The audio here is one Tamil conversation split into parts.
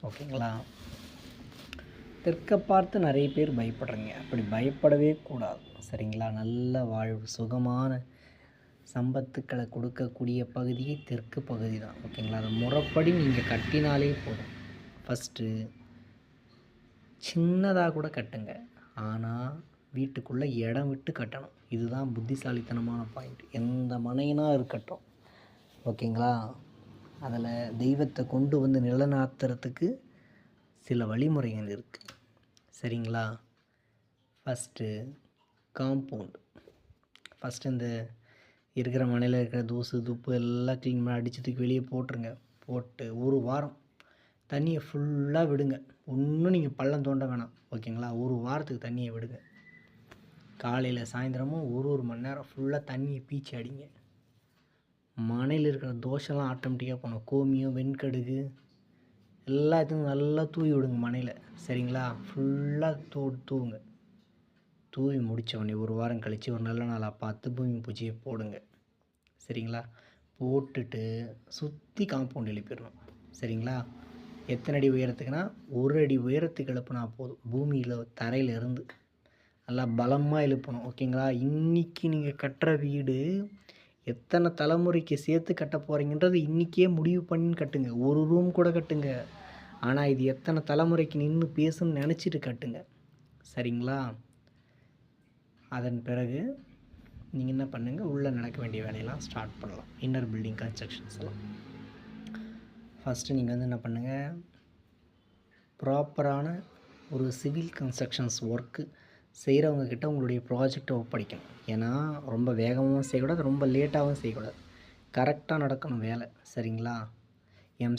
ஓகேங்களா? தெற்க பார்த்து நிறைய பேர் பயப்படுறீங்க. அப்படி பயப்படவே கூடாது. சரிங்களா? நல்ல வாழ்வு, சுகமான சம்பத்துக்களை கொடுக்கக்கூடிய பகுதியே தெற்கு பகுதி தான். ஓகேங்களா? அதை முறைப்படி நீங்கள் கட்டினாலே போதும். ஃபஸ்ட்டு சின்னதாக கூட கட்டுங்க, ஆனால் வீட்டுக்குள்ளே இடம் விட்டு கட்டணும். இதுதான் புத்திசாலித்தனமான பாயிண்ட். எந்த மனையினா இருக்கட்டும், ஓகேங்களா? அதில் தெய்வத்தை கொண்டு வந்து நிலைநாட்டுறதுக்கு சில வழிமுறைகள் இருக்குது. சரிங்களா? First compound. ஃபஸ்ட்டு இந்த இருக்கிற மனையில் இருக்கிற தூசு துப்பு எல்லாம் க்ளீன் பண்ணி அடித்து தூக்கி வெளியே போட்டுருங்க. போட்டு ஒரு வாரம் தண்ணியை ஃபுல்லாக விடுங்க. ஒன்றும் நீங்கள் பள்ளம் தோண்ட வேணாம். ஓகேங்களா? ஒரு வாரத்துக்கு தண்ணியை விடுங்க. காலையில் சாயந்தரமும் ஒரு மணி நேரம் ஃபுல்லாக தண்ணியை பீச்சி அடிங்க. மனையில் இருக்கிற தோஷம்லாம் ஆட்டோமேட்டிக்காக போகணும். கோமியம், வெண்கடுகு எல்லாத்தையும் நல்லா தூவி விடுங்க மனையில். சரிங்களா? ஃபுல்லாக தூவுங்க. தூவி முடித்த உடனே ஒரு வாரம் கழித்து ஒரு நல்ல நாளாக பார்த்து பூமி பூஜையை போடுங்க. சரிங்களா? போட்டுட்டு சுற்றி காம்பவுண்ட் எழுப்பிடணும். சரிங்களா? எத்தனை அடி உயரத்துக்குன்னா 1 அடி உயரத்துக்கு எழுப்புனா போதும். பூமியில் தரையில் இருந்து நல்லா பலமாக எழுப்பணும். ஓகேங்களா? இன்றைக்கி நீங்கள் கட்டுற வீடு எத்தனை தலைமுறைக்கு சேர்த்து கட்ட போகிறீங்கன்றது இன்றைக்கே முடிவு பண்ணி கட்டுங்க. ஒரு ரூம் கூட கட்டுங்க, ஆனால் இது எத்தனை தலைமுறைக்கு நின்று பேசுன்னு நினச்சிட்டு கட்டுங்க. சரிங்களா? அதன் பிறகு நீங்கள் என்ன பண்ணுங்கள், உள்ளே நடக்க வேண்டிய வேலையெல்லாம் ஸ்டார்ட் பண்ணலாம். இன்னர் பில்டிங் கன்ஸ்ட்ரக்ஷன்ஸ் எல்லாம் ஃபஸ்ட்டு நீங்கள் வந்து என்ன பண்ணுங்கள், ப்ராப்பரான ஒரு சிவில் கன்ஸ்ட்ரக்ஷன்ஸ் ஒர்க்கு செய்கிறவங்கக்கிட்ட உங்களுடைய ப்ராஜெக்டை ஒப்படைக்கணும். ஏன்னா ரொம்ப வேகமாகவும் செய்யக்கூடாது, ரொம்ப லேட்டாகவும் செய்யக்கூடாது. கரெக்டாக நடக்கணும் வேலை. சரிங்களா?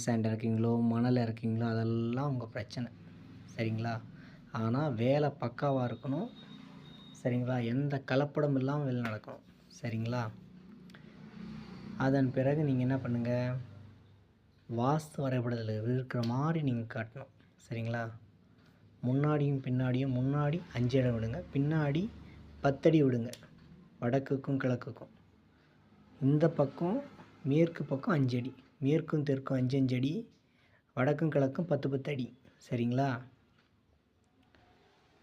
சாண்ட் இருக்கீங்களோ, மணல் இருக்கீங்களோ, அதெல்லாம் உங்கள் பிரச்சனை. சரிங்களா? ஆனால் வேலை பக்காவாக இருக்கணும். சரிங்களா? எந்த கலப்படம் இல்லாமல் வேலை நடக்கணும். சரிங்களா? அதன் பிறகு நீங்கள் என்ன பண்ணுங்கள், வாஸ்து வரைபடத்தில் இருக்கிற மாதிரி நீங்கள் காட்டணும். சரிங்களா? முன்னாடியும் பின்னாடியும், முன்னாடி 5 இடம் விடுங்க, பின்னாடி 10 அடி விடுங்க. வடக்குக்கும் கிழக்குக்கும். இந்த பக்கம் மேற்கு பக்கம் 5 அடி, மேற்கும் தெற்கும் 5 அடி, வடக்கும் கிழக்கும் 10 அடி. சரிங்களா?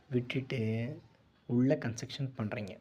விட்டுட்டு உள்ளே கன்ஸ்ட்ரக்ஷன் பண்ணுறீங்க.